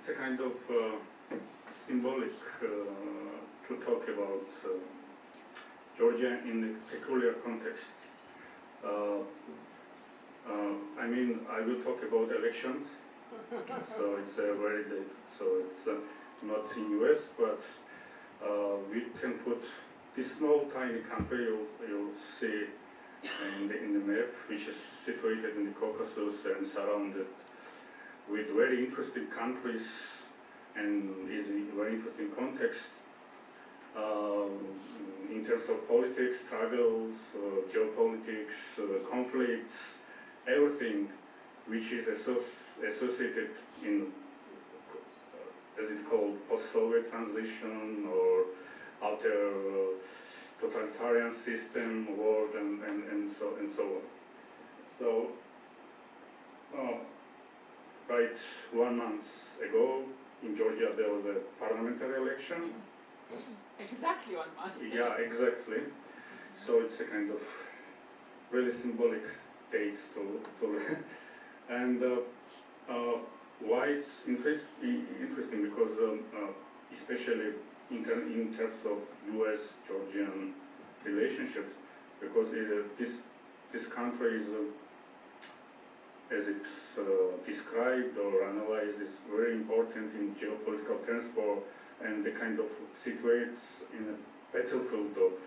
it's a kind of symbolic to talk about Georgia in a peculiar context. I mean, I will talk about elections, so it's a very date. So it's not in US, but we can put this small tiny country you'll see in the map, which is situated in the Caucasus and surrounded with very interesting countries and is in a very interesting context in terms of politics, struggles, geopolitics, conflicts, everything which is associated in, as it called, post-Soviet transition or outer totalitarian system world and so on. So, right 1 month ago in Georgia there was a parliamentary election. Exactly 1 month. Yeah, exactly. So it's a kind of really symbolic dates to and why it's interesting because especially in terms of US-Georgian relationships, because this country is as it's described or analyzed is very important in geopolitical terms and the kind of situates in a battlefield of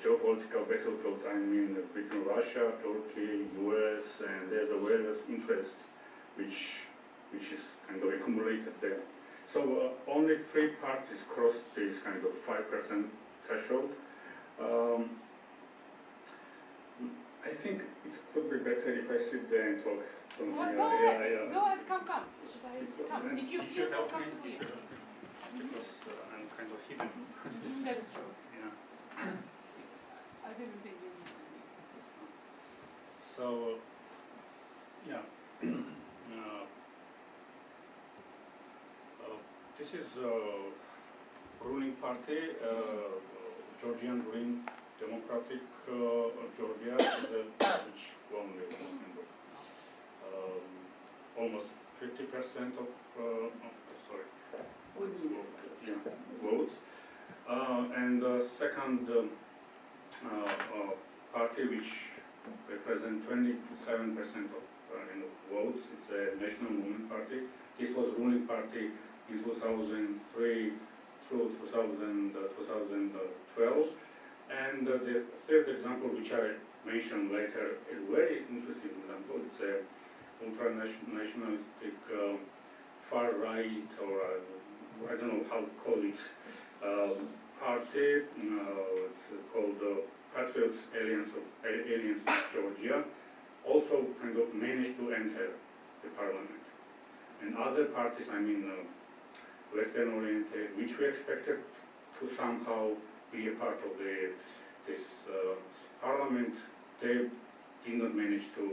geopolitical battlefield, I mean between Russia, Turkey, US, and there's a various interest which is kind of accumulated there. So only 3 parties crossed this kind of 5% threshold. I think it could be better if I sit there and talk. Well, go ahead, come. Should I come? If you feel more comfortable. Because I'm kind of hidden. That's true. Yeah. I didn't think you need to be. So, yeah. This is ruling party, Georgian Green Democratic Georgia, which won the kind of almost 50% of votes. And the second party, which represents 27% of votes, it's a National Movement Party. This was ruling party in 2003 through 2012. And the third example, which I mentioned later, is a very interesting example. It's a ultra-nationalistic far right, or I don't know how to call it, party. It's called Patriots Alliance of Georgia. Also kind of managed to enter the parliament. And other parties, I mean, Western-oriented, which we expected to somehow be a part of this parliament, they did not manage to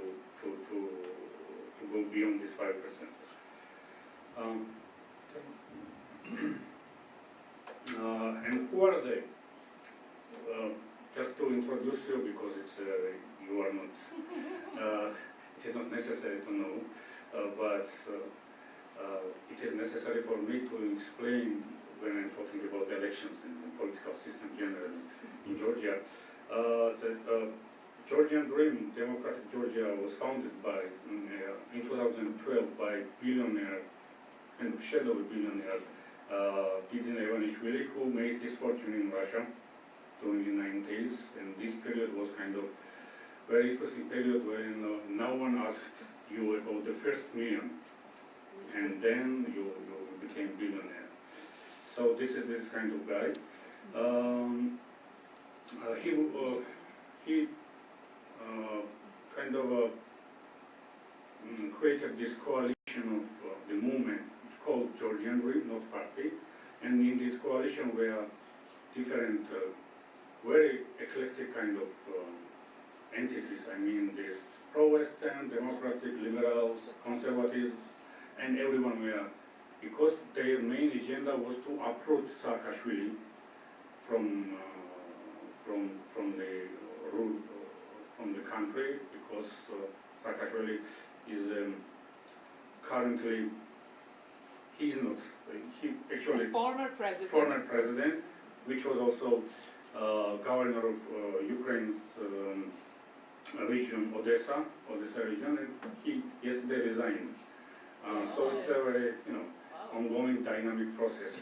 go beyond this 5%. And who are they? Just to introduce you, because it's you are not. It is not necessary to know, but it is necessary for me to explain when I'm talking about elections and the political system generally in Georgia. The Georgian Dream, Democratic Georgia, was founded by in 2012 by billionaire, kind of shadow billionaire, Dizin Ivanishvili, who made his fortune in Russia during the 90s. And this period was kind of very interesting period when no one asked you about the first million, and then you became billionaire. So this is this kind of guy. He kind of created this coalition of the movement called Georgian Dream, not party. And in this coalition were different, very eclectic kind of entities. I mean, this pro-Western, democratic, liberals, conservatives, and everyone were, because their main agenda was to uproot Saakashvili from the rule from the country, because Saakashvili is currently he's not. He actually former president. which was also governor of Ukraine's region, Odessa region, and he yesterday resigned. So it's a very, ongoing dynamic process.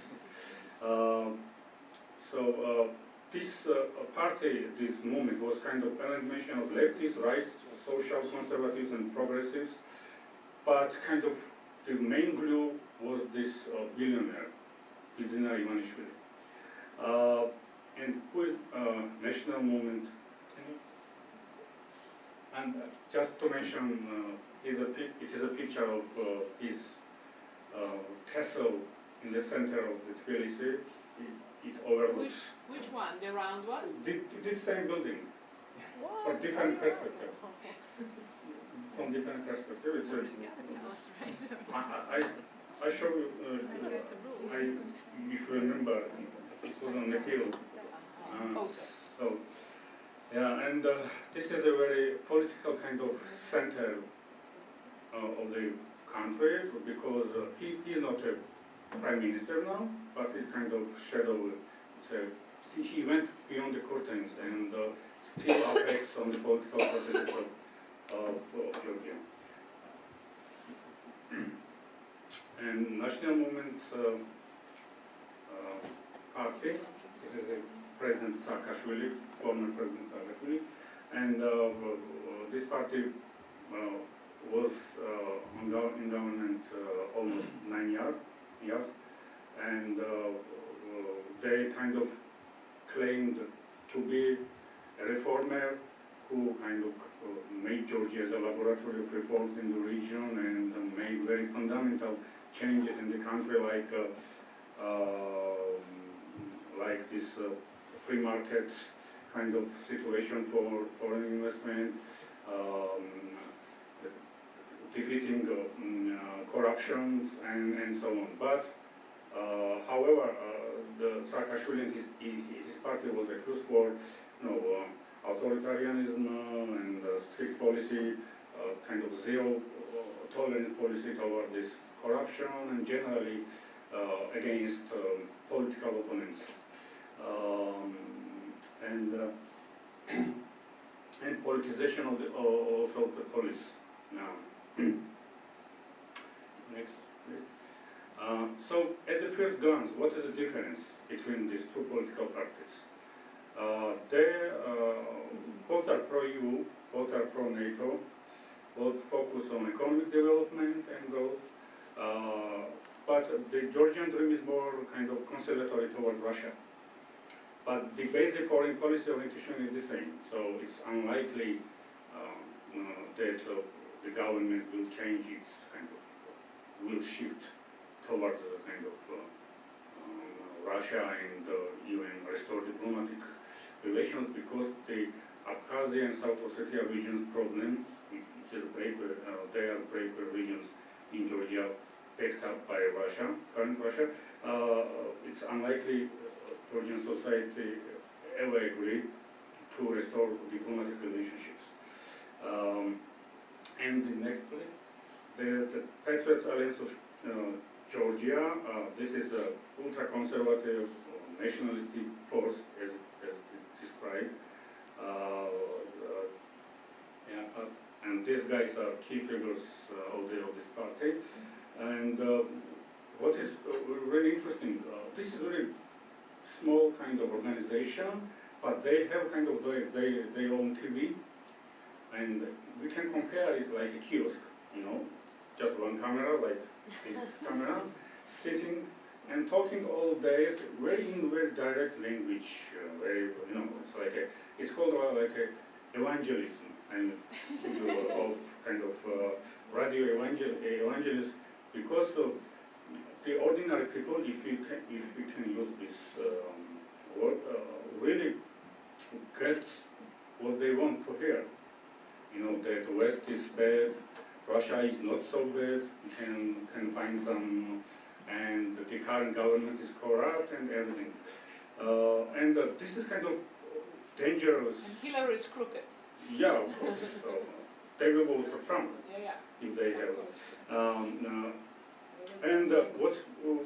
This party, this movement was kind of amalgamation of leftists, right, social conservatives and progressives, but kind of the main glue was this billionaire, Bidzina Ivanishvili. And who is national movement? And just to mention, it is a picture of his castle in the center of the Tbilisi. It overlooks. Which one? The round one? This same building. What? From different perspective. From different perspective. It's I show you. If you remember, it was on the hill. So, yeah, and this is a very political kind of center of the country, because he is not a prime minister now, but he's kind of shadow. He went beyond the curtains and still affects on the political processes of Georgia. And National Movement Party, this is a President Saakashvili, former President Saakashvili, and this party was in government almost 9 years, and they kind of claimed to be a reformer who kind of made Georgia as a laboratory of reforms in the region and made very fundamental changes in the country, like this free market kind of situation for foreign investment, defeating corruptions and so on. But however, the Saakashvili and his party was accused for authoritarianism and strict policy, kind of zero tolerance policy toward this corruption, and generally against political opponents, and politicization of also of the police. Now, next, please. So, at the first glance, what is the difference between these two political parties? Both are pro-EU, both are pro-NATO, both focus on economic development and growth, but the Georgian dream is more kind of conciliatory towards Russia. But the basic foreign policy orientation is the same, so it's unlikely that the government will change its will shift towards a kind of Russia and even restore diplomatic relations, because the Abkhazia and South Ossetia region's problem, which is they are break regions in Georgia picked up by Russia, current Russia, it's unlikely Georgian society ever agree to restore diplomatic relationships. And the next, please. The Patriot Alliance of Georgia, this is an ultra-conservative nationalistic force, as described. And these guys are key figures of this party. And what is really interesting, this is very small kind of organization, but they have kind of their own TV, and we can compare it like a kiosk, just one camera, like this camera, sitting and talking all day, in very direct language, it's called like a evangelism, and of kind of radio evangelism, because the ordinary people, if we can use this word, really get what they want to hear. That the West is bad, Russia is not so bad, you can find some, and the current government is corrupt and everything. And this is kind of dangerous. And Hillary is crooked. Yeah, of course. They will vote for Trump Yeah. if they have. And what's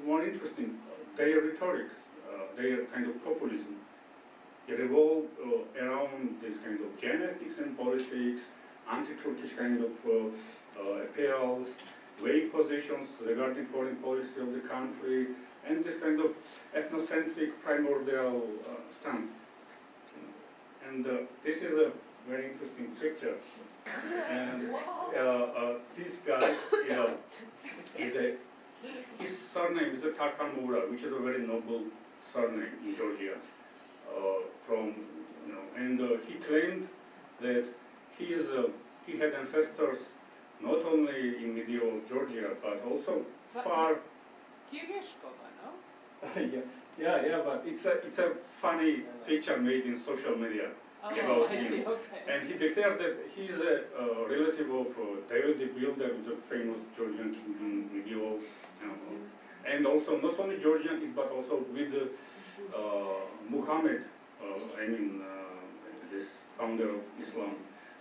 more interesting, their rhetoric, their kind of populism, it revolved around this kind of genetics and politics, anti-Turkish kind of appeals, vague positions regarding foreign policy of the country, and this kind of ethnocentric primordial stance. And this is a very interesting picture. And this guy his surname is a Tarkhan, which is a very noble surname in Georgia. And he claimed that he had ancestors not only in medieval Georgia but also far. Tiegeshkova, no? Yeah, but it's a funny picture made in social media about I him. see, okay. And he declared that he's a relative of David the Builder, who's a famous Georgian king in medieval, and also not only Georgian king but also with Muhammad, this founder of Islam,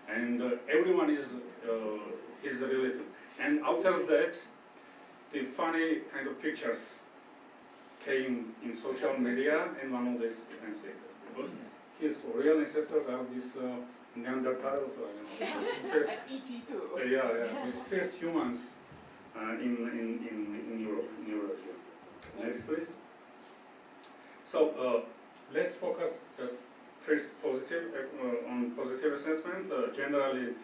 and everyone is his relative. And after that, the funny kind of pictures came in social media, and one of these you can say because his real ancestors are these Neanderthals, And ET too. these first humans in Europe, in Eurasia. Next, please. So let's focus just first on positive assessment. Generally,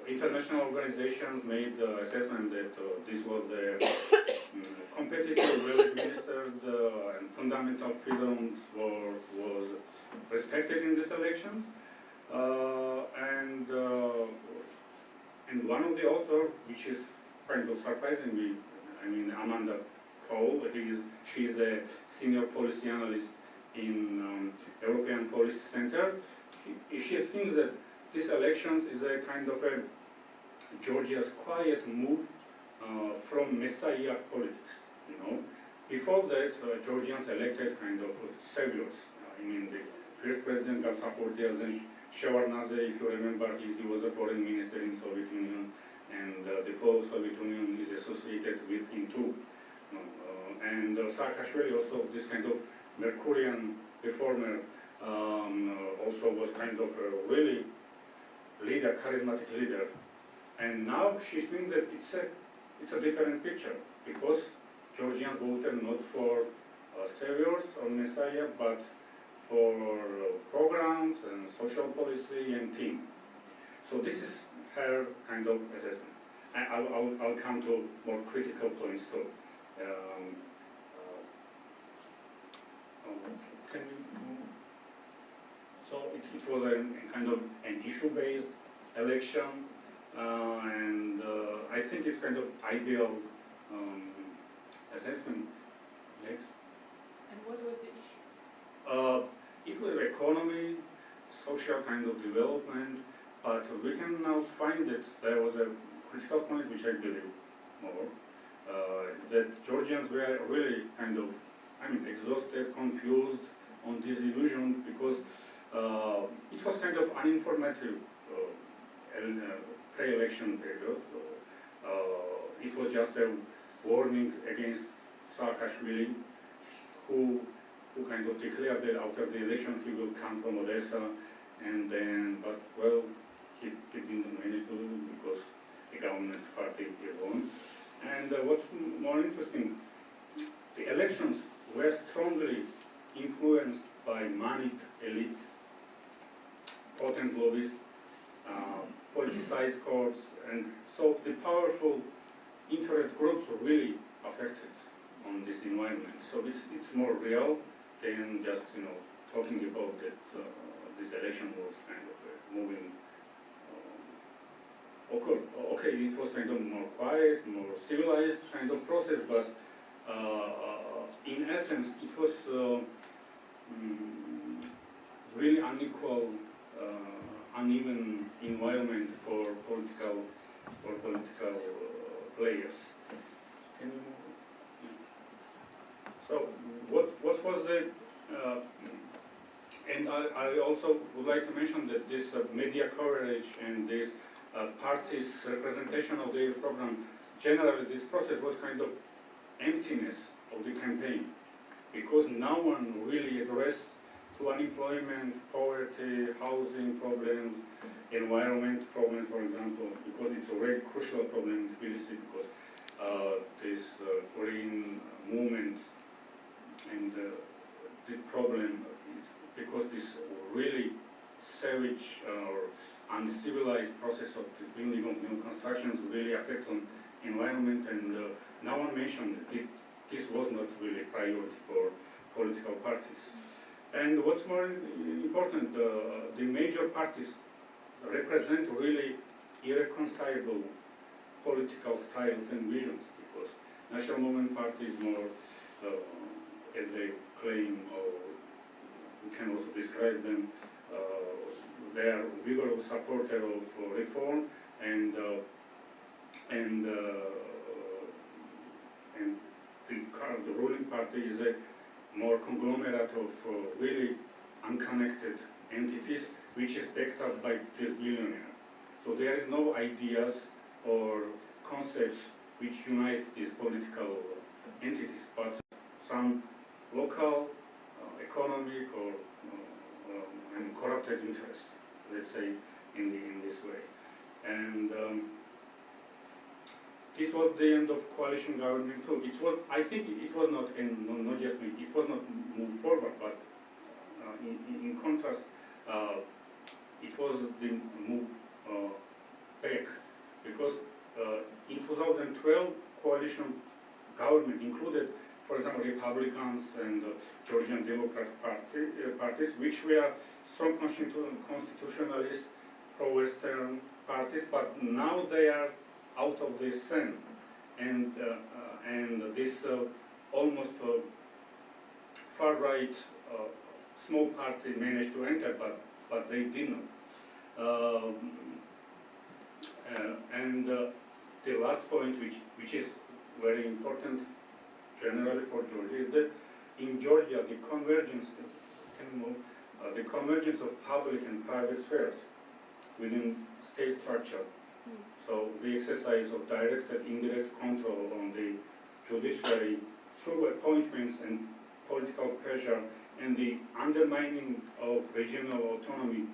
international organizations made the assessment that this was the competitive, well-administered, and fundamental freedoms was respected in these elections. And one of the authors, which is kind of surprisingly, Amanda Cole, she's a senior policy analyst in European Policy Center. She thinks that these elections is a kind of a Georgia's quiet move from messiah politics. Before that, Georgians elected kind of saviors. The first president got supported, then Shevardnadze, if you remember, he was a foreign minister in Soviet Union, and the fall of Soviet Union is associated with him too. And Saakashvili also, this kind of Mercurian reformer, also was kind of a really leader, charismatic leader. And now she's thinking that it's a different picture, because Georgians voted not for saviors or messiah, but for programs and social policy and team. So this is her kind of assessment. I'll come to more critical points too. Can you move? So it was a kind of an issue-based election, and I think it's kind of ideal assessment. Next. And what was the issue? It was economy, social kind of development, but we can now find that there was a critical point which I believe more, that Georgians were really kind of, exhausted, confused, on disillusioned, because it was kind of uninformative pre-election period. It was just a warning against Saakashvili, who kind of declared that after the election he will come from Odessa, and then, but well, he didn't manage to, because the government party won. And what's more interesting, the elections were strongly influenced by moneyed elites, potent lobbies, politicized courts, and so the powerful interest groups were really affected on this environment. So it's more real than just talking about that this election was kind of moving. Okay, it was kind of more quiet, more civilized kind of process, but in essence, it was really unequal, uneven environment for political players. Can you move? So, what was the? And I also would like to mention that this media coverage and this parties' representation of their program generally this process was kind of emptiness of the campaign, because no one really addressed to unemployment, poverty, housing problems, environment problems, for example, because it's a very crucial problem in Tbilisi, because this green movement and this problem, because this really savage or uncivilized process of this building of new constructions really affects on environment, and no one mentioned it. This was not really a priority for political parties. And what's more important, the major parties represent really irreconcilable political styles and visions, because National Movement Party is more, as they claim, or we can also describe them, they are vigorous supporter of reform, and the ruling party is a more conglomerate of really unconnected entities, which is backed up by this billionaire. So there is no ideas or concepts which unite these political entities, but some local, economic, or and corrupted interest, let's say, in this way. And this was the end of coalition government too. It was, I think, it was not, and not just me, it was not moved forward, but in contrast, it was the move back, because in 2012, coalition government included, for example, Republicans and Georgian Democrat parties, which were strong constitutionalist, pro-Western parties, but now they are out of the scene, and this almost far-right small party managed to enter, but they did not. And the last point, which is very important generally for Georgia, is that in Georgia the convergence of public and private spheres within state structure. So the exercise of direct and indirect control on the judiciary through appointments and political pressure, and the undermining of regional autonomy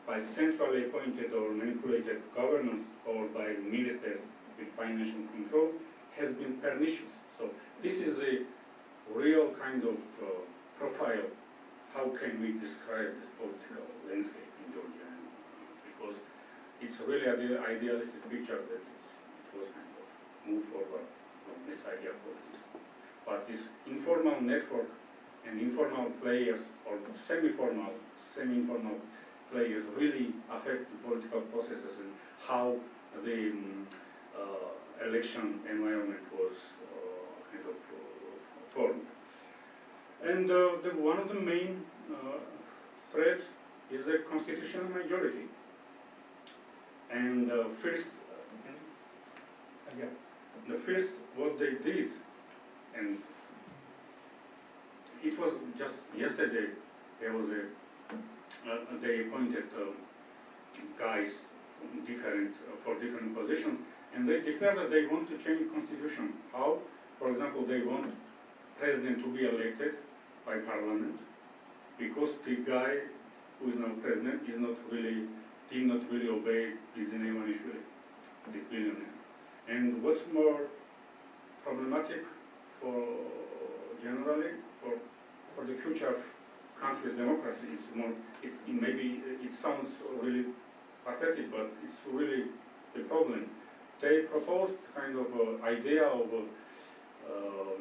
by centrally appointed or manipulated governors or by ministers with financial control has been pernicious. So this is a real kind of profile. How can we describe this political landscape in Georgia? Because it's really an idealistic picture that it was kind of moved forward from this idea of politics. But this informal network and informal players, or semi-informal players, really affect the political processes and how the election environment was kind of formed. And one of the main threats is the constitutional majority. And first, what they did, and it was just yesterday, there was they appointed guys for different positions, and they declared that they want to change the constitution. How? For example, they want president to be elected by parliament, because the guy who is now president did not really obey President Ivanishvili, this billionaire. And what's more problematic for generally for the future of country's democracy, it's more, it sounds really pathetic, but it's really the problem. They proposed kind of idea of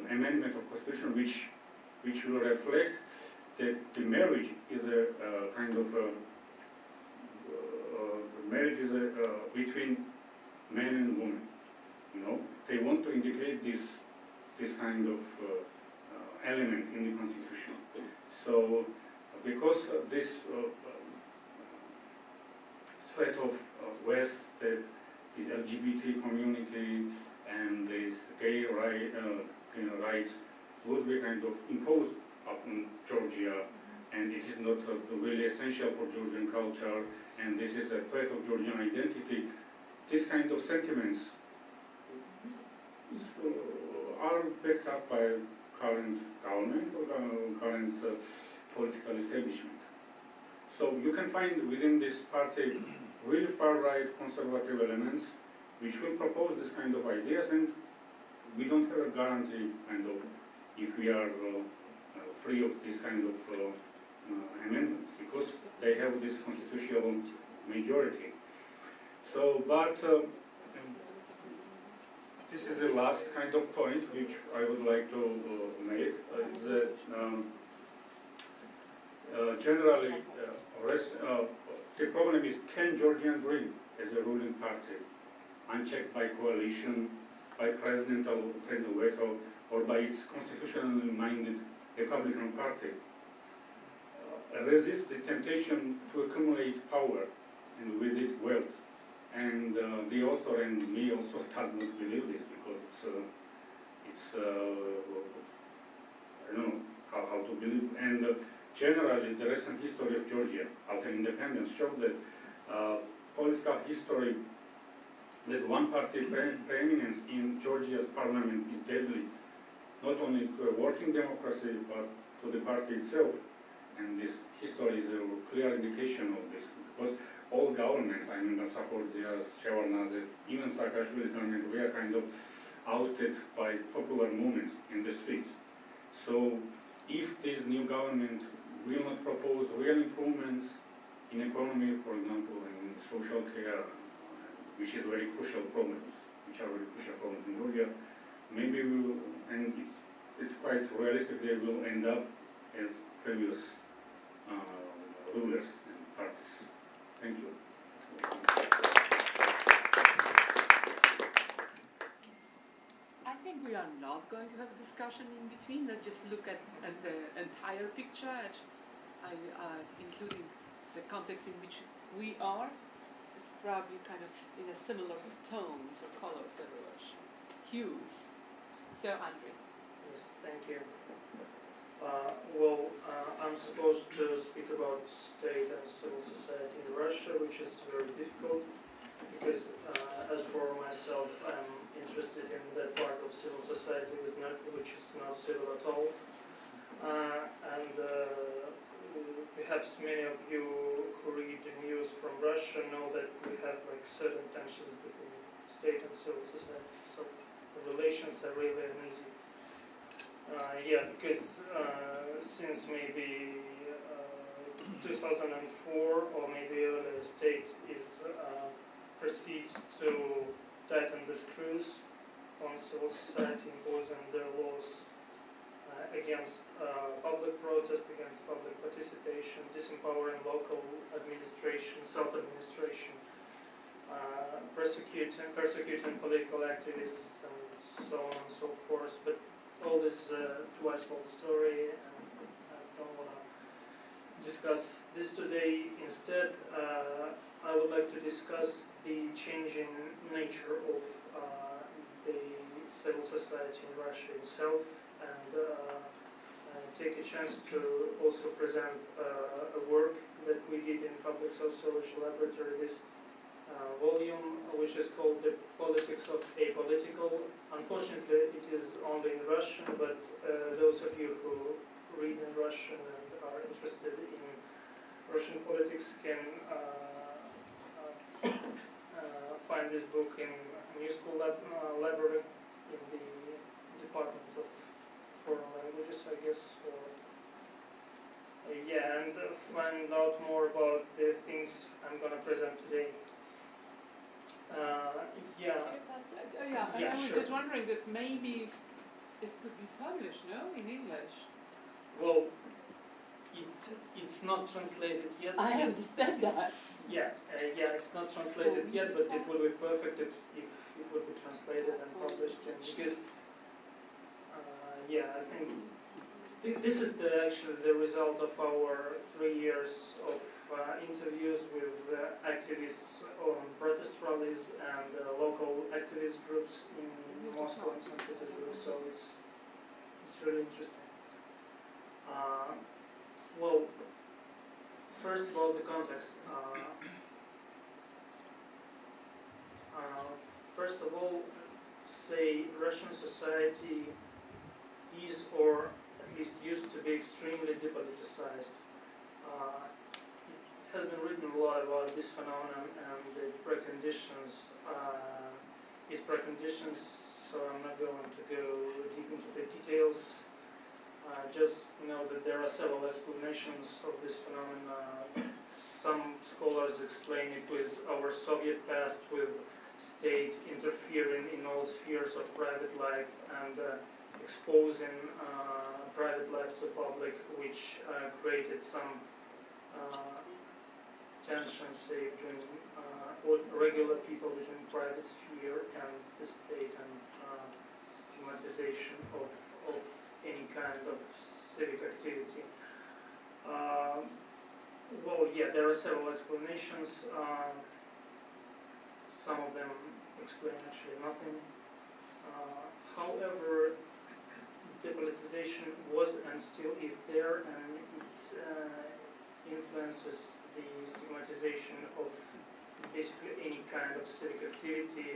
amendment of constitution which will reflect that the marriage is a kind of marriage is between man and woman. You know, they want to indicate this kind of element in the constitution. So, because this threat of West, that this LGBT community and this gay rights would be kind of imposed upon Georgia, and it is not really essential for Georgian culture, and this is a threat of Georgian identity. This kind of sentiments are backed up by current government or current political establishment. So you can find within this party really far-right conservative elements which will propose this kind of ideas, and we don't have a guarantee kind of if we are free of this kind of amendments, because they have this constitutional majority. So, but this is the last kind of point which I would like to make, is that generally the problem is, can Georgians win as a ruling party, unchecked by coalition, by presidential veto, or by its constitutionally minded Republican Party, resist the temptation to accumulate power and with it wealth. And the author and me also does not believe this, because it's I don't know how to believe. And generally, the recent history of Georgia after independence showed that political history, that one-party preeminence in Georgia's parliament is deadly, not only to a working democracy, but to the party itself. And this history is a clear indication of this, because all governments, I mean, Sapordias, Shevardnadze's, even Saakashvili's government, we are kind of ousted by popular movements in the streets. So if this new government will not propose real improvements in economy, for example, in social care, which is very crucial problems, which are very crucial problems in Georgia, maybe we will, and it's quite realistic, they will end up as previous rulers and parties. Thank you. I think we are not going to have a discussion in between. Let's just look at the entire picture, including the context in which we are. It's probably kind of in a similar tones or colors everywhere, hues. So, Andrei. Yes, thank you. I'm supposed to speak about state and civil society in Russia, which is very difficult because, as for myself, I'm interested in that part of civil society which is not civil at all. Perhaps many of you who read the news from Russia know that we have like certain tensions between state and civil society. So the relations are really uneasy. Because since maybe 2004 or maybe earlier, state proceeds to tighten the screws on civil society, imposing their laws against public protest, against public participation, disempowering local administration, self-administration, persecuting political activists, and so on and so forth. But all this is a twice-told story, and I don't want to discuss this today. Instead, I would like to discuss the changing nature of the civil society in Russia itself, and take a chance to also present a work that we did in Public Sociology Laboratory, this volume, which is called The Politics of Apolitical. Unfortunately, it is only in Russian, but those of you who read in Russian and are interested in Russian politics can find this book in New School Library in the Department of Foreign Languages, I guess. And find out more about the things I'm going to present today. I was sure. just wondering that maybe it could be published, no, in English. Well, it's not translated yet. I understand that. It's not translated yet, but it will be perfect if it would be translated and published. Because, I think this is actually the result of our 3 years of interviews with activists on protest rallies and local activist groups in Moscow and St. Petersburg. So it's really interesting. First about the context. First of all, say Russian society is, or at least used to be, extremely depoliticized. It has been written a lot about this phenomenon and the preconditions, its preconditions, so I'm not going to go deep into the details. Just know that there are several explanations of this phenomenon. Some scholars explain it with our Soviet past, with state interfering in all spheres of private life and exposing private life to public, which created some tension, say, between regular people, between private sphere and the state, and stigmatization of any kind of civic activity. Well, yeah, there are several explanations. Some of them explain actually nothing. However, depoliticization was and still is there, and it influences the stigmatization of basically any kind of civic activity,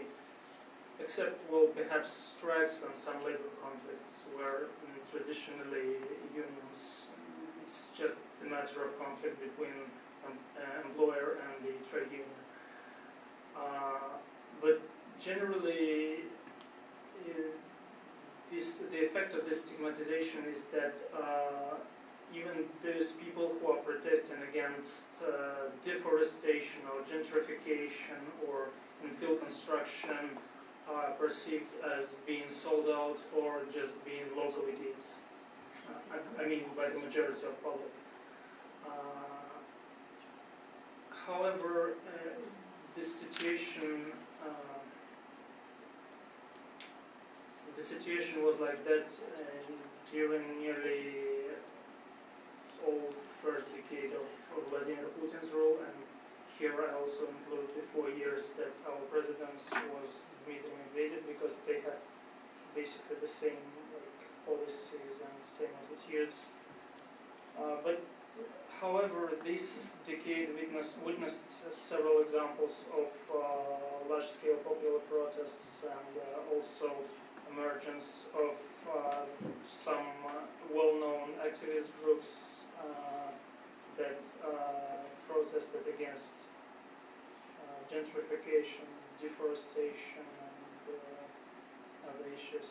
except, well, perhaps strikes and some labor conflicts, where traditionally unions, it's just a matter of conflict between employer and the trade union. But generally, the effect of this stigmatization is that even those people who are protesting against deforestation or gentrification or infill construction are perceived as being sold out or just being local idiots. I mean, by the majority of public. However, this situation the situation was like that during nearly all first decade of Vladimir Putin's rule, and here I also include the 4 years that our president was Dmitry Medvedev, because they have basically the same policies and same attitudes. But however, this decade witnessed several examples of large-scale popular protests and also emergence of some well-known activist groups that protested against gentrification, deforestation, and other issues.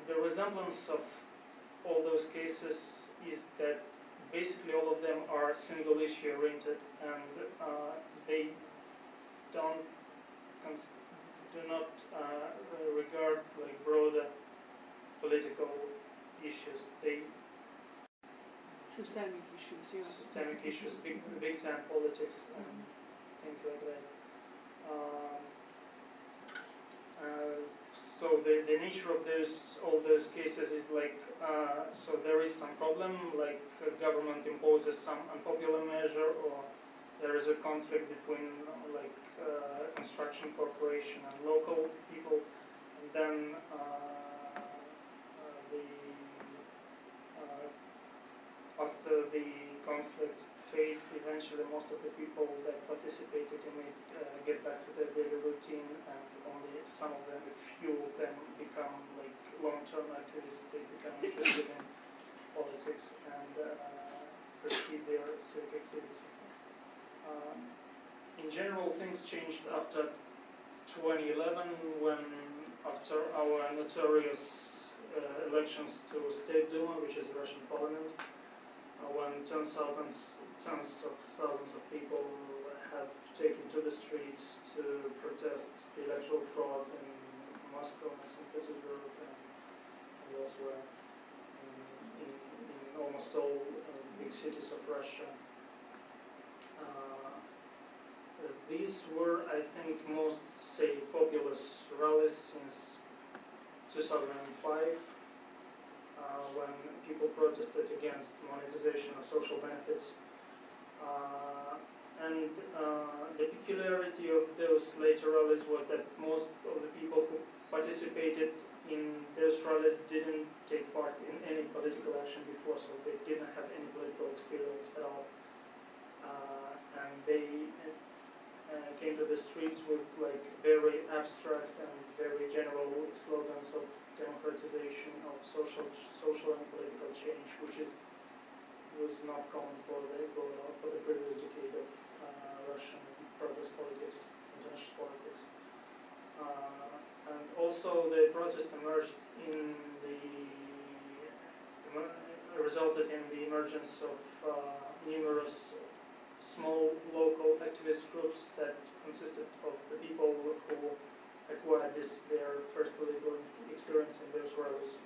The resemblance of all those cases is that basically all of them are single issue oriented, and they do not regard like broader political issues. They systemic issues, yeah. Systemic issues, big time politics and things like that. So the nature of all those cases is like, so there is some problem, like government imposes some unpopular measure, or there is a conflict between like construction corporation and local people, and then after the conflict fades, eventually most of the people that participated in it get back to their daily routine, and only some of them, a few of them, become like long-term activists. They become interested in politics and pursue their civic activities. In general, things changed after 2011, when after our notorious elections to State Duma, which is the Russian parliament, when tens of thousands of people have taken to the streets to protest the electoral fraud in Moscow and St. Petersburg and elsewhere, in almost all big cities of Russia. These were, I think, most, say, populous rallies since 2005. When people protested against monetization of social benefits. And the peculiarity of those later rallies was that most of the people who participated in those rallies didn't take part in any political action before, so they didn't have any political experience at all. And they came to the streets with like very abstract and very general slogans of democratization, of social and political change, which was not common for the previous decade of Russian protest politics, international politics. And also the protest emerged resulted in the emergence of numerous small local activist groups that consisted of the people who acquired their first political experience in those rallies.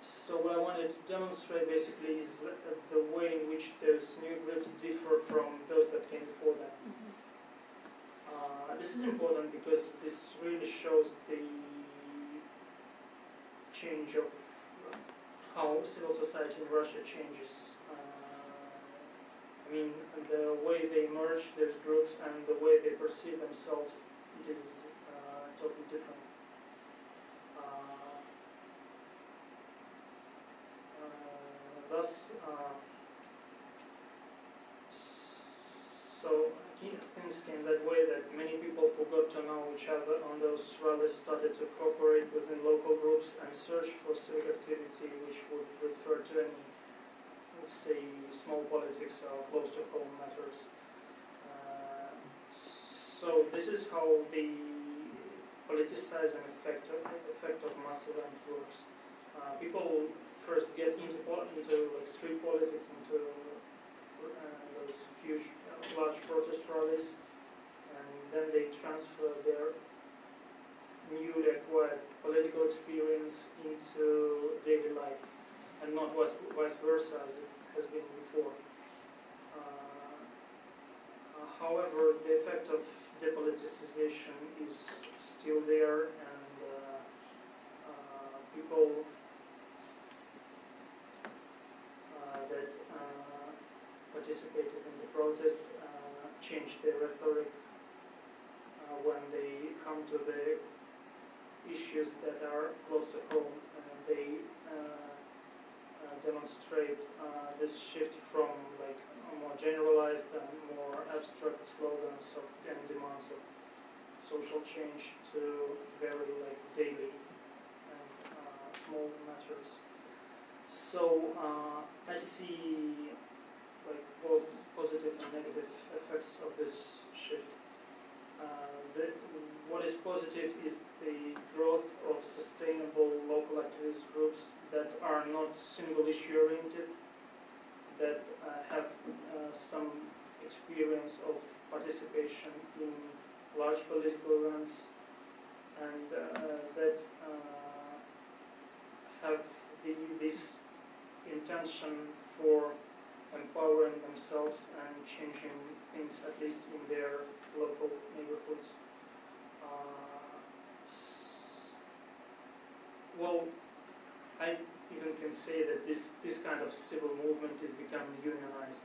So what I wanted to demonstrate basically is the way in which those new groups differ from those that came before them. This is important because this really shows the change of how civil society in Russia changes. I mean, the way they merge those groups and the way they perceive themselves, it is totally different. Thus, so things came that way that many people who got to know each other on those rallies started to cooperate within local groups and search for civic activity which would refer to any, let's say, small politics or close to home matters. So this is how the politicizing effect of mass event works. People first get into like street politics, into those huge, large protest rallies, and then they transfer their newly acquired political experience into daily life, and not vice versa as it has been before. However, the effect of depoliticization is still there, and people that participated in the protest changed their rhetoric when they come to the issues that are close to home. They demonstrate this shift from like more generalized and more abstract slogans and demands of social change to very like daily and small matters. So I see like both positive and negative effects of this shift. What is positive is the growth of sustainable local activist groups that are not single issue oriented, that have some experience of participation in large political events, and that have this intention for empowering themselves and changing things, at least in their local neighborhoods. Well, I even can say that this kind of civil movement is becoming unionized,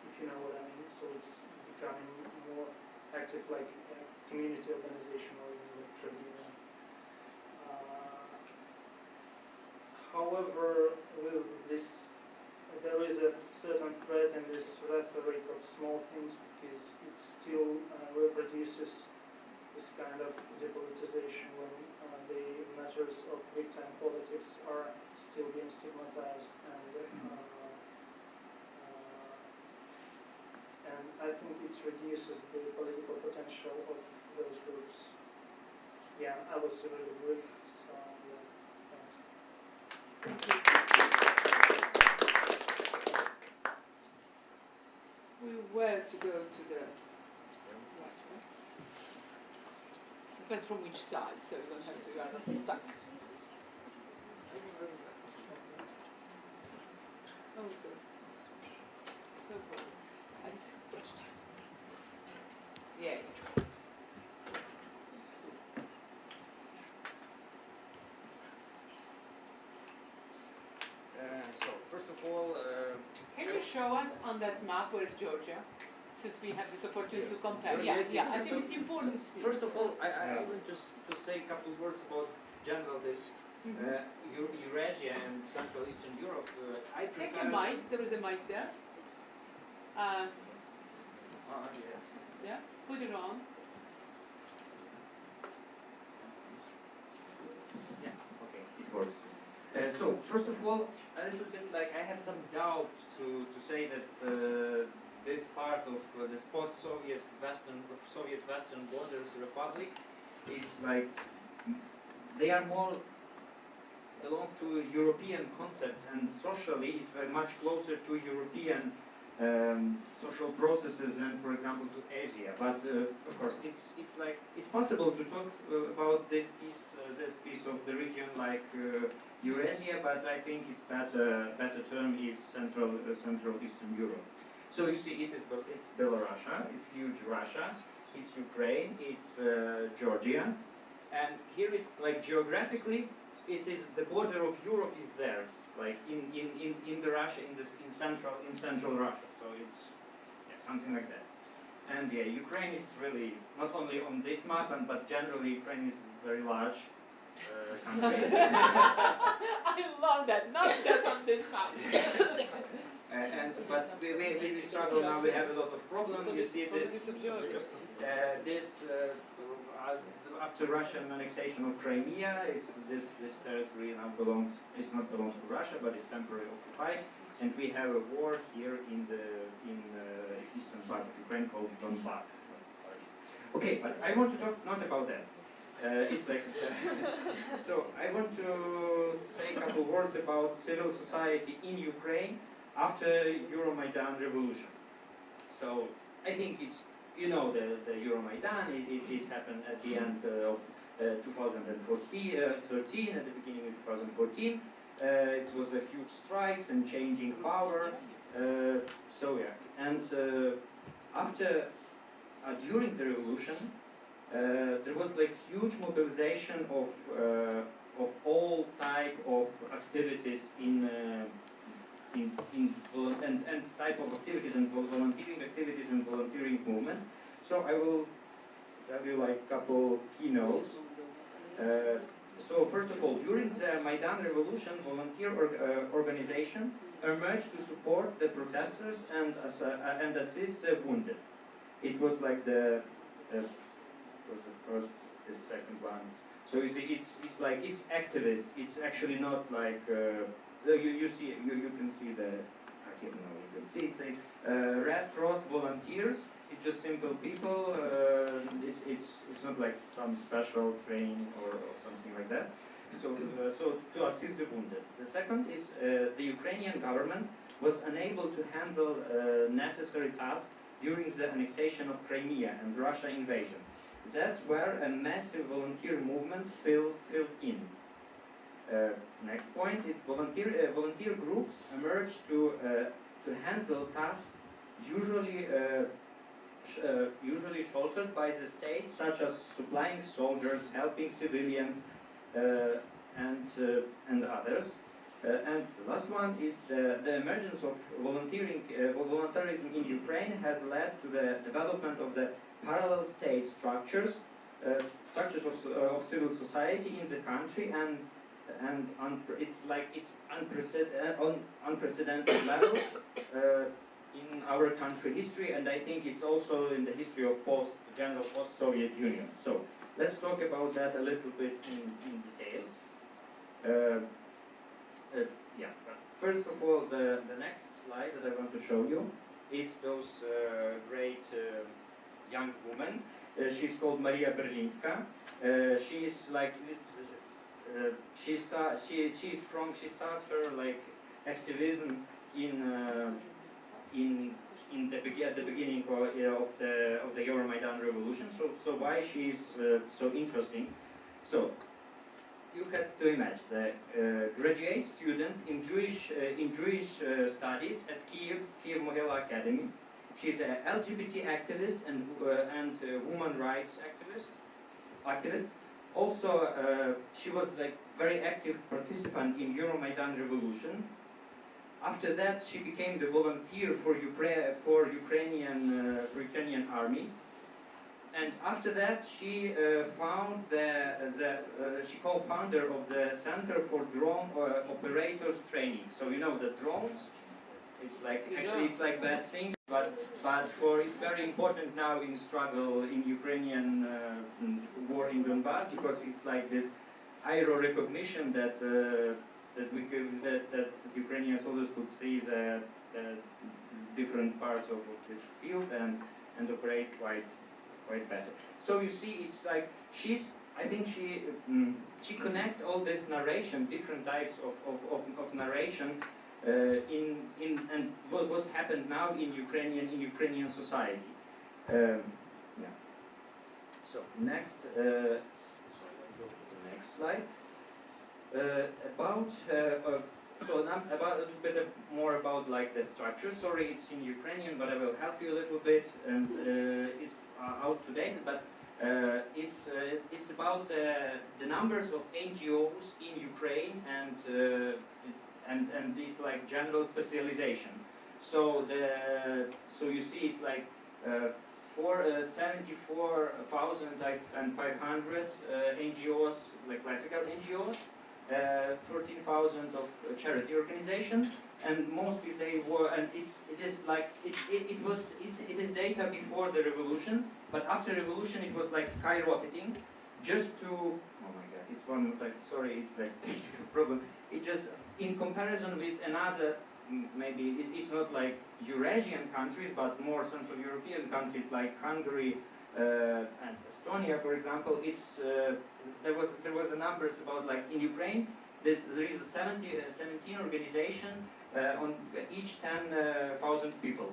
if you know what I mean. So it's becoming more active, like a community organization or even a trade union. However, with this, there is a certain threat in this rhetoric of small things, because it still reproduces this kind of depoliticization when the matters of big-time politics are still being stigmatized, and I think it reduces the political potential of those groups. Yeah, I was really brief, so yeah, thanks. Thank you. We were to go to the right way. Depends from which side, so you don't have to get stuck. Oh, good. No problem. I just have questions. Yeah. So, first of all, Can you show us on that map where's Georgia? Since we have this opportunity to compare. Georgia, Yeah, yes, I yes. think it's important to see. first of all, I want just to say a couple of words about general this Eurasia and Central Eastern Europe. I Take prefer a mic, there is a mic there. Yeah, put it on. Yeah, okay, it works. So, first of all, a little bit like I have some doubts to say that this part of the post-Soviet Western borders republic is like, they are more belong to European concepts, and socially it's very much closer to European social processes than, for example, to Asia. But of course, it's possible to talk about this piece of the region like Eurasia, but I think it's better term is Central Eastern Europe. So you see, it's Belarus, it's huge Russia, it's Ukraine, it's Georgia, and here is like geographically, it is the border of Europe is there, like in the Russia in central Russia. So it's something like that. And yeah, Ukraine is really not only on this map, but generally Ukraine is a very large country. I love that, not just on this map. But we struggle now. We have a lot of problems. You see this after Russian annexation of Crimea, this territory now belongs to Russia, but it's temporarily occupied. And we have a war here in the eastern part of Ukraine called Donbass. Okay, but I want to talk not about that. It's like so. I want to say a couple words about civil society in Ukraine after Euromaidan revolution. So I think it's, you know, the Euromaidan, it happened at the end of 2013, at the beginning of 2014. It was a huge strikes and changing power. So yeah, and during the revolution, there was like huge mobilization of all type of activities and type of activities and volunteering activities and volunteering movement. So I will tell you like a couple keynotes. So first of all, during the Maidan revolution, volunteer organization emerged to support the protesters and assist the wounded. It was like the first, the second one. So you see, it's like it's activist. It's actually not like you can see the. I don't know. You can see it's like Red Cross volunteers. It's just simple people. It's not like some special training or something like that. So to assist the wounded. The second is the Ukrainian government was unable to handle necessary tasks during the annexation of Crimea and Russia invasion. That's where a massive volunteer movement filled in. Next point is volunteer groups emerged to handle tasks usually shouldered by the state, such as supplying soldiers, helping civilians, and others. And the last one is the emergence of volunteerism in Ukraine has led to the development of the parallel state structures, such as of civil society in the country, and it's unprecedented levels in our country history, and I think it's also in the history of general post-Soviet Union. So let's talk about that a little bit in details. Yeah. First of all, the next slide that I want to show you is those great young woman. She's called Maria Berlinska. She's like she started her like activism at the beginning of the Euromaidan revolution. So why she's so interesting? So you have to imagine the graduate student in Jewish studies at Kiev Mohila Academy. She's an LGBT activist and woman rights activist. Also, she was like very active participant in Euromaidan revolution. After that, she became the volunteer for Ukrainian army. And after that, she found she co-founder of the Center for Drone Operators Training. So you know the drones, It's like You actually don't. it's like bad things, but for it's very important now in struggle in Ukrainian war in Donbass, because it's like this IRO recognition that that Ukrainian soldiers could see the different parts of this field and operate quite better. So you see, it's like I think she connect all this narration, different types of narration and what happened now in Ukrainian society. Yeah. So next, sorry, let's go to the next slide. So now about a little bit more about like the structure. Sorry, it's in Ukrainian, but I will help you a little bit. And it's out to date, but it's about the numbers of NGOs in Ukraine and it's like general specialization. So you see, it's like 74,500 NGOs, like classical NGOs, 13,000 of charity organizations, and mostly they were, and it is data before the revolution, but after revolution it was like skyrocketing, just to, oh my god, it's one like, sorry, it's like problem. It just, in comparison with another, maybe it's not like Eurasian countries, but more Central European countries like Hungary and Estonia, for example, it's there was a numbers about like in Ukraine, there is a 17 organization on each 10,000 people.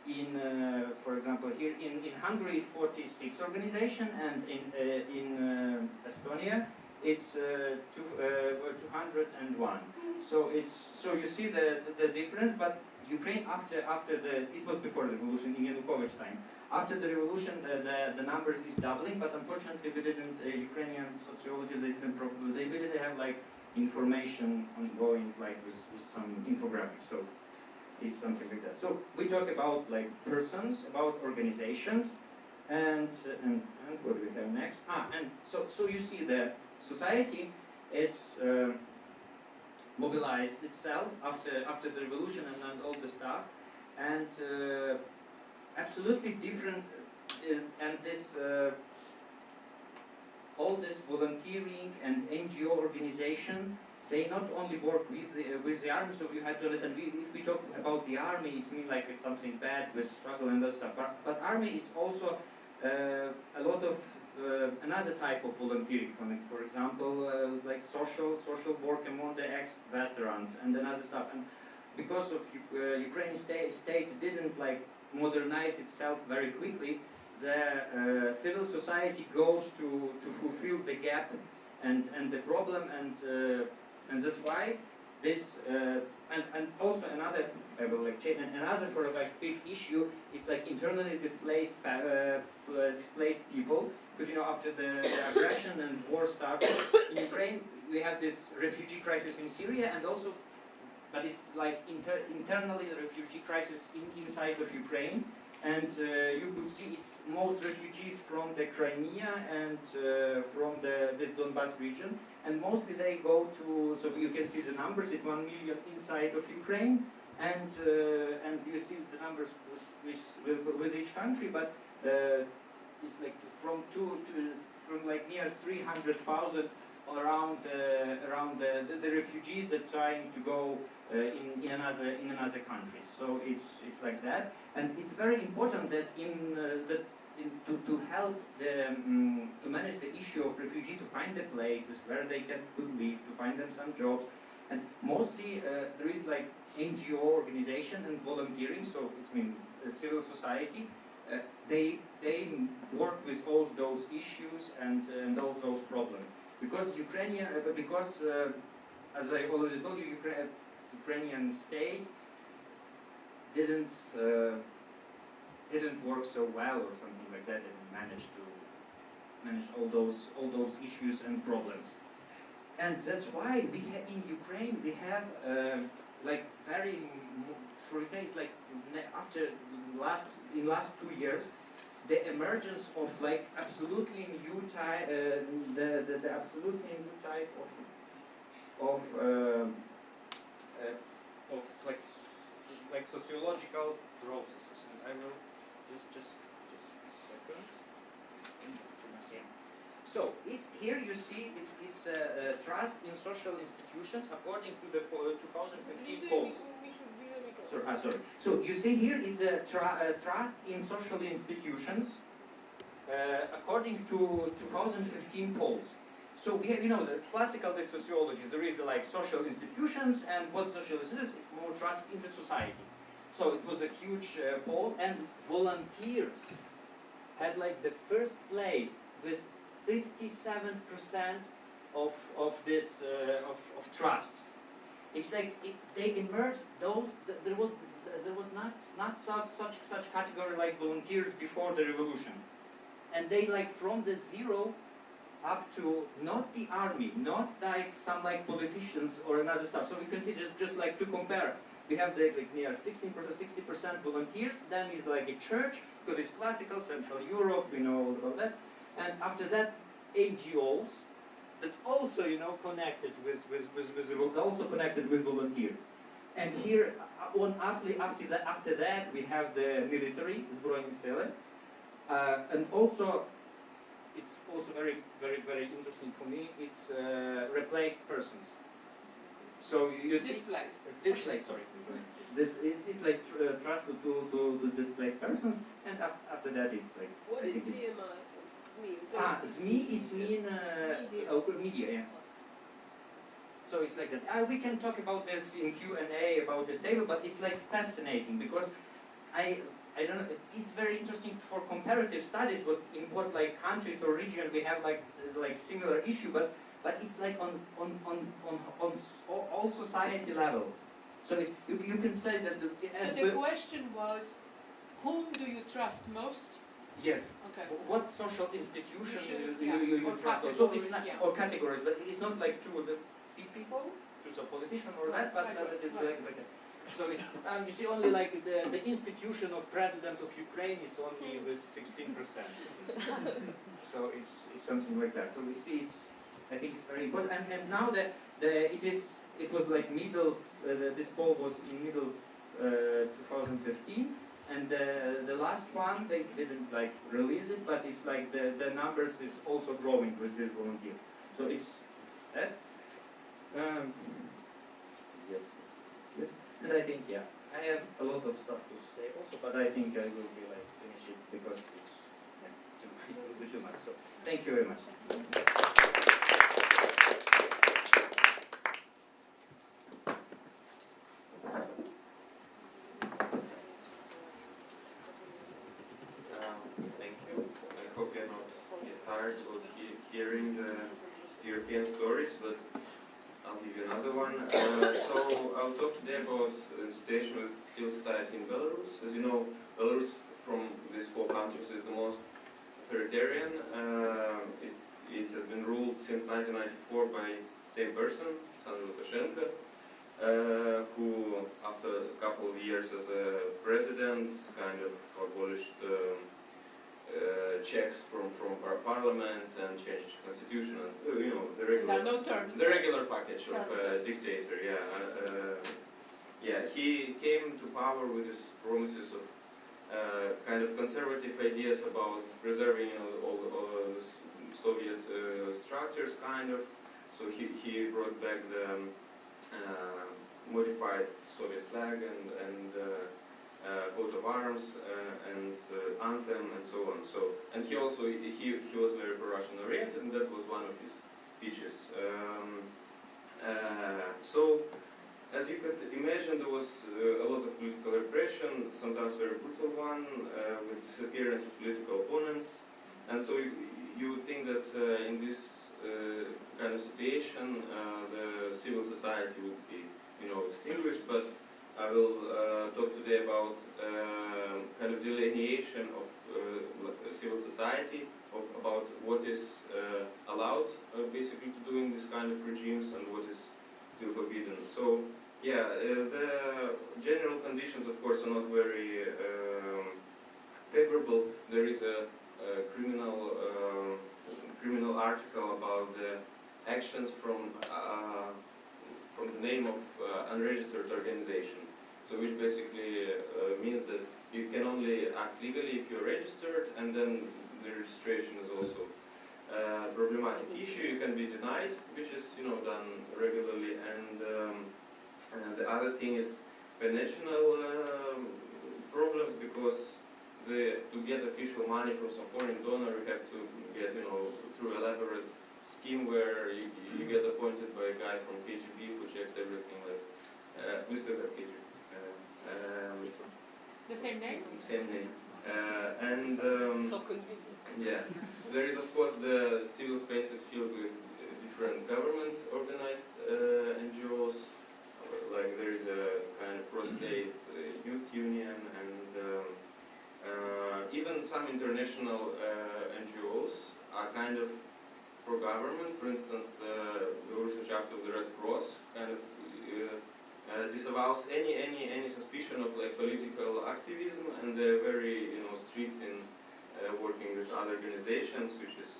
In, for example, here in Hungary, 46 organization, and in Estonia, it's 201. So you see the difference. But Ukraine after it was before the revolution in Yanukovych time. After the revolution, the numbers is doubling. But unfortunately, we didn't. Ukrainian sociology they didn't have like information ongoing like with some infographics. So it's something like that. So we talk about like persons, about organizations, and what do we have next? And so you see the society is mobilized itself after the revolution and all the stuff, and absolutely different, and this all this volunteering and NGO organization. They not only work with the army, so you have to understand, if we talk about the army, it's mean like it's something bad with struggle and that stuff, but army it's also a lot of another type of volunteering from it. For example, like social work among the ex-veterans and another stuff. And because of Ukrainian state didn't like modernize itself very quickly, the civil society goes to fulfill the gap and the problem, and that's why this and also another for like big issue is like internally displaced people, because you know after the aggression and war started in Ukraine, we have this refugee crisis in Syria, and also, but it's like internally the refugee crisis inside of Ukraine. And you could see it's most refugees from the Crimea and from this Donbass region, and mostly they go to. So you can see the numbers. It's 1 million inside of Ukraine, and you see the numbers with each country. But it's like from like near 300,000 around the refugees that are trying to go in another country. So it's like that, and it's very important that to help to manage the issue of refugee, to find the places where they could live, to find them some jobs, and mostly there is like NGO organization and volunteering. So it's civil society. They work with all those issues and all those problems, because as I already told you, Ukrainian state didn't work so well or something like that, and managed to manage all those issues and problems. And that's why we have in Ukraine we have like very, for Ukraine it's like after last 2 years, the emergence of like absolutely new type, the absolutely new type of like like sociological processes. And I will just a second. Yeah. So it's here you see it's trust in social institutions according to the 2015 polls. Sorry. So you see here it's a trust in social institutions according to 2015 polls. So we have, the classical sociology. There is like social institutions, and what social institutions is more trust in the society. So it was a huge poll, and volunteers had like the first place with 57% of this of trust. It's like they emerged there was not such category like volunteers before the revolution, and they like from the zero up to not the army, not like some like politicians or another stuff. So we can see just like to compare, we have the like near 60% volunteers. Then is like a church because it's classical Central Europe. We know all about that, and after that NGOs. That also, connected with volunteers, and here after that we have the military, Zbrojni Sile, and also it's also very interesting for me. It's replaced persons. So you see displaced. Sorry, it's like trust to displaced persons, and after that it's like. What is CMI? SME, it's mean media, yeah. So it's like that. We can talk about this in Q&A about this table, but it's like fascinating because I don't know. It's very interesting for comparative studies. But in what like countries or region we have like similar issues, but it's like on all society level. So you can say that. So the question was, whom do you trust most? Yes. Okay. What social institution Yeah. you trust? So it's not Yeah. or categories, but it's not like to the people, to the politician or that, but it's like so it's you see only like the institution of president of Ukraine is only with 16%. So it's something like that. So we see I think it's very important. And now it was like middle. This poll was in middle 2015. And the last one, they didn't like release it, but it's like the numbers is also growing with this volunteer. So it's that. Yes. And I think I have a lot of stuff to say also, but I think I will be like finish it because it will be too much. So thank you very much. Hearing the European stories, but I'll give you another one. So I'll talk today about the situation with civil society in Belarus. As you know, Belarus from these four countries is the most authoritarian. It has been ruled since 1994 by the same person, Alexandr Lukashenko, who after a couple of years as a president kind of abolished checks from our parliament and changed constitution and the regular package of dictator. He came to power with his promises of kind of conservative ideas about preserving all the Soviet structures kind of. So he brought back the modified Soviet flag and coat of arms and anthem and so on. And he also he was very pro-Russian oriented, and that was one of his speeches. So as you could imagine, there was a lot of political repression, sometimes very brutal one, with disappearance of political opponents. And so you would think that in this kind of situation, the civil society would be extinguished, but I will talk today about kind of delineation of civil society, about what is allowed basically to do in this kind of regimes and what is still forbidden. So the general conditions of course are not very favorable. There is a criminal article about the actions from the name of unregistered organization. So which basically means that you can only act legally if you're registered, and then the registration is also a problematic issue. You can be denied, which is done regularly, and the other thing is financial problems, because to get official money from some foreign donor, you have to get through elaborate scheme where you get appointed by a guy from KGB who checks everything. Like we still have KGB. The same name? Same name. And So convenient. yeah, there is of course the civil spaces filled with different government organized NGOs. Like there is a kind of pro-state youth union, and even some international NGOs are kind of pro-government. For instance, the Eurasia chapter of the Red Cross kind of disavows any suspicion of like political activism, and they're very strict in working with other organizations, which is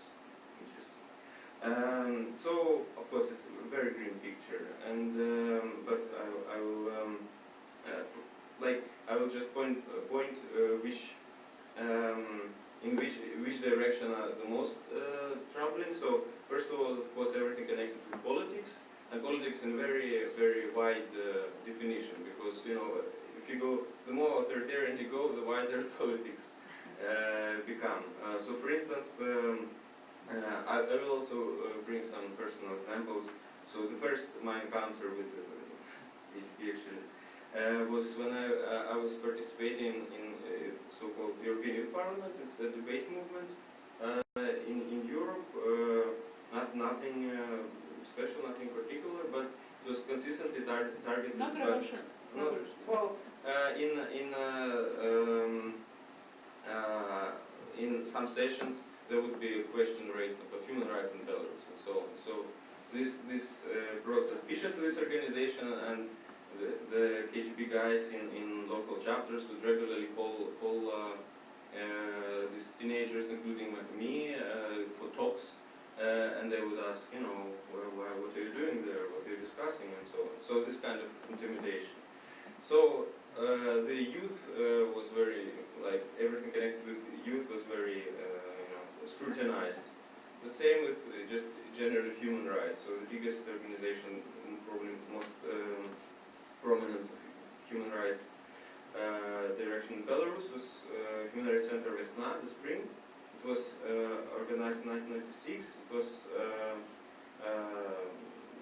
interesting. So of course it's a very green picture, and but I will I will just point which in which direction are the most troubling. So first of all, of course, everything connected with politics, and politics in very wide definition, because if you go, the more authoritarian you go, the wider politics become. So for instance, I will also bring some personal examples. So the first my encounter with HP actually was when I was participating in so-called European Youth Parliament. It's a debate movement in Europe. Nothing special, nothing particular, but it was consistently targeted. Not revolution. Well, in some sessions there would be a question raised about human rights in Belarus and so on. So this brought suspicion to this organization, and the KGB guys in local chapters would regularly call these teenagers, including me, for talks, and they would ask, what are you doing there, what are you discussing, and so on. So this kind of intimidation. So the youth was very, like everything connected with youth was very scrutinized. The same with just general human rights. So the biggest organization, probably most prominent human rights direction in Belarus was Human Rights Center Vesna, the spring. It was organized in 1996. It was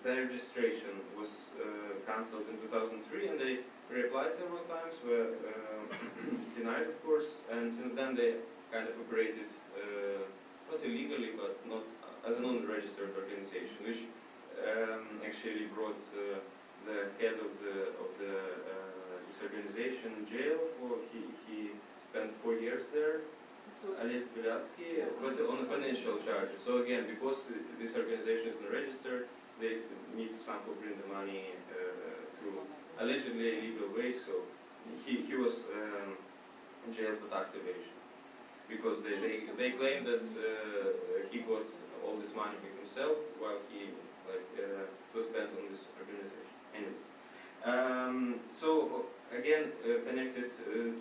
their registration was cancelled in 2003, and they reapplied several times, were denied, of course, and since then they kind of operated not illegally, but not as a non-registered organization, which actually brought the head of this organization in jail. He spent 4 years there, Andrei Nevskii, but on a financial charge. So again, because this organization isn't registered, they need to somehow bring the money through allegedly illegal ways. So he was in jail for tax evasion, because they claim that he got all this money for himself while he was spent on this organization. Anyway, so again, connected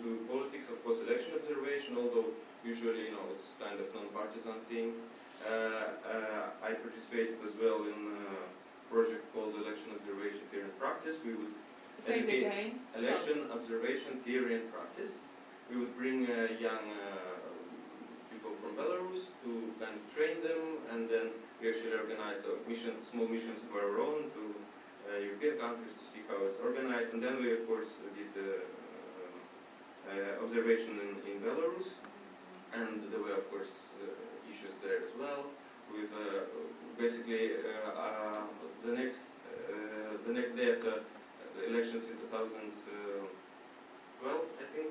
to politics, of course, election observation, although usually it's kind of non-partisan thing. I participated as well in a project called Election Observation Theory and Practice. We would say it again. Election Observation Theory and Practice. We would bring young people from Belarus to kind of train them, and then we actually organized small missions of our own to European countries to see how it's organized, and then we of course did the observation in Belarus, and there were of course issues there as well, with basically the next day after the elections in 2012, I think.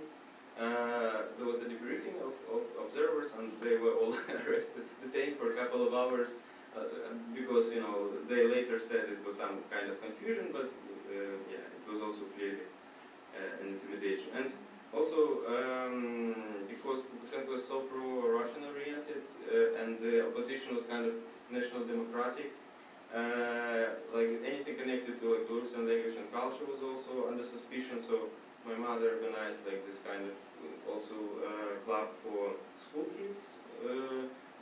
There was a debriefing of observers, and they were all arrested, detained for a couple of hours, because they later said it was some kind of confusion, but yeah, it was also clearly an intimidation. And also because Lukashenko was so pro-Russian oriented, and the opposition was kind of national democratic, like anything connected to like Belarus and language and culture was also under suspicion. So my mother organized like this kind of also club for school kids,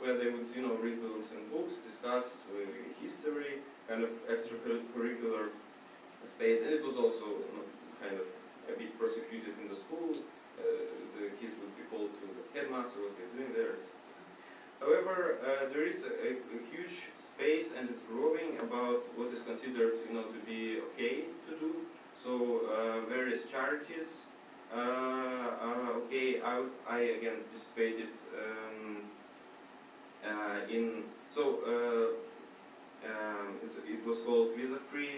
where they would read books and books, discuss history, kind of extracurricular space, and it was also kind of a bit persecuted in the school. The kids would be called to the headmaster, what they're doing there. However, there is a huge space, and it's growing, about what is considered to be okay to do. So various charities. Okay, I again participated in. So it was called visa-free.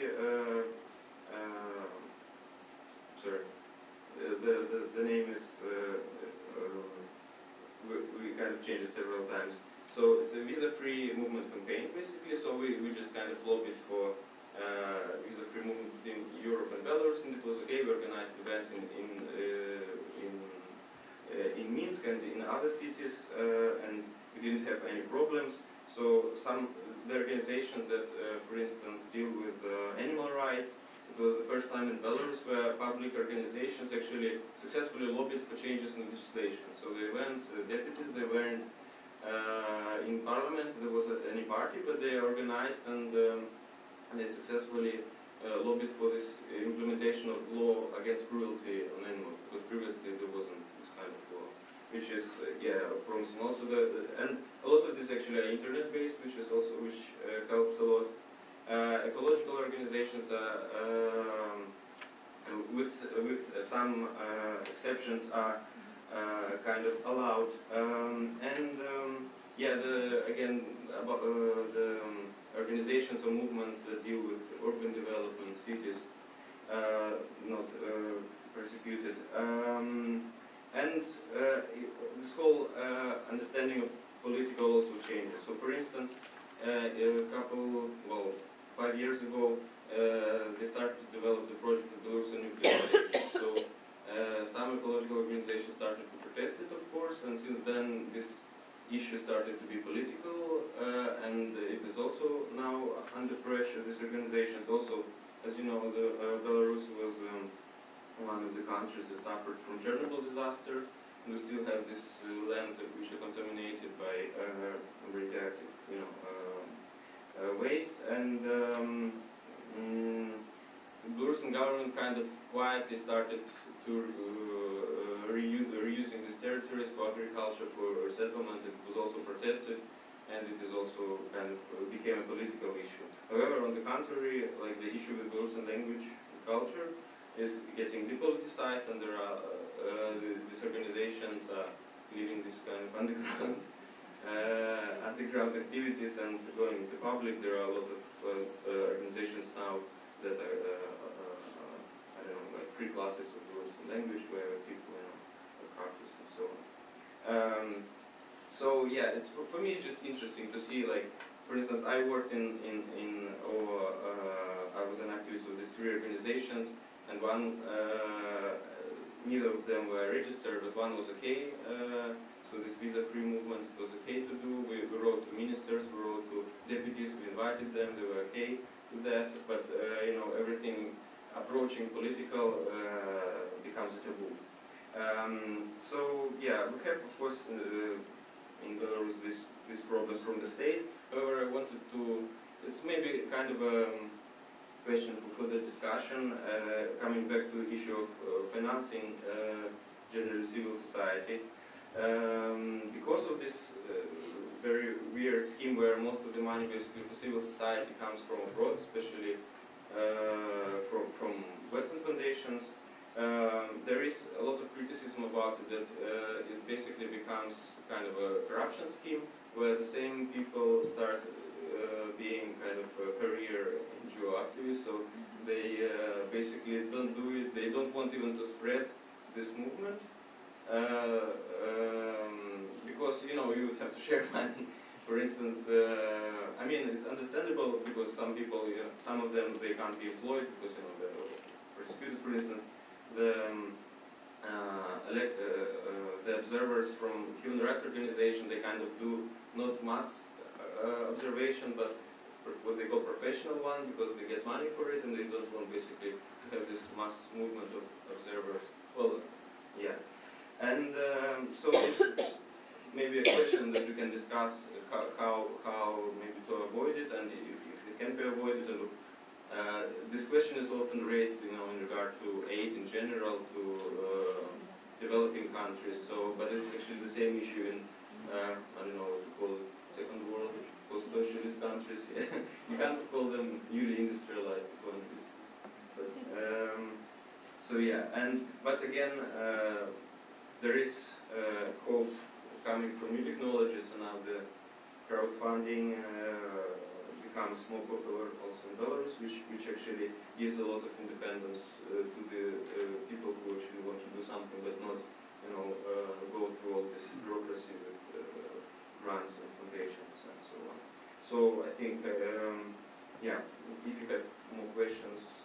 Sorry, the name is. We kind of changed it several times. So it's a visa-free movement campaign, basically. So we just kind of lobbied for visa-free movement in Europe and Belarus, and it was okay. We organized events in Minsk and in other cities, and we didn't have any problems. So the organizations that, for instance, deal with animal rights. It was the first time in Belarus where public organizations actually successfully lobbied for changes in legislation. So they weren't deputies, they weren't in parliament, there wasn't any party, but they organized and they successfully lobbied for this implementation of law against cruelty on animals, because previously there wasn't this kind of law, which is promising. Also, and a lot of this actually are internet-based, which helps a lot. Ecological organizations with some exceptions are kind of allowed, again about the organizations or movements that deal with urban development, cities, not persecuted, and this whole understanding of political also changes. So, for instance, a couple, 5 years ago, they started to develop the project of Belarus and Ukraine. So some ecological organizations started to protest it, of course, and since then this issue started to be political, and it is also now under pressure. These organizations also, as you know, Belarus was one of the countries that suffered from Chernobyl disaster, and we still have this lands which are contaminated by radioactive, waste, and the Belarusian government kind of quietly started to reusing these territories for agriculture, for settlement. It was also protested, and it is also kind of became a political issue. However, on the contrary, like the issue with Belarusian language and culture is getting depoliticized, and there are these organizations are leading this kind of underground activities and going into public. There are a lot of organizations now that are, I don't know, like free classes of Belarusian language where people, are artists and so on. So yeah, it's for me it's just interesting to see, like, for instance, I worked I was an activist of these 3 organizations, and one, neither of them were registered, but one was okay. So this visa-free movement, it was okay to do. We wrote to ministers, we wrote to deputies, we invited them, they were okay with that. But everything approaching political becomes a taboo. So yeah, we have, of course, in Belarus these problems from the state. However, I wanted to, it's maybe kind of a question for further discussion, coming back to the issue of financing general civil society. Because of this very weird scheme where most of the money basically for civil society comes from abroad, especially from Western foundations, there is a lot of criticism about it, that it basically becomes kind of a corruption scheme where the same people start being kind of a career NGO activists, so they basically don't do it, they don't want even to spread this movement. Because you would have to share money. For instance, I mean, it's understandable because some people, some of them, they can't be employed because they're persecuted. For instance, the observers from human rights organization, they kind of do not mass observation, but what they call professional one because they get money for it and they don't want basically to have this mass movement of observers. Well, yeah. And so it's maybe a question that we can discuss how maybe to avoid it and if it can be avoided. And this question is often raised, in regard to aid in general to developing countries. So, but it's actually the same issue in I don't know what to call it, second world, post-socialist countries. You can't call them newly industrialized economies. But, so yeah, but again, there is hope coming from new technologies, and now the crowdfunding becomes more popular also in Belarus, which actually gives a lot of independence to the people who actually want to do something, but not go through all this bureaucracy with grants and foundations and so on. So I think, yeah, if you have more questions.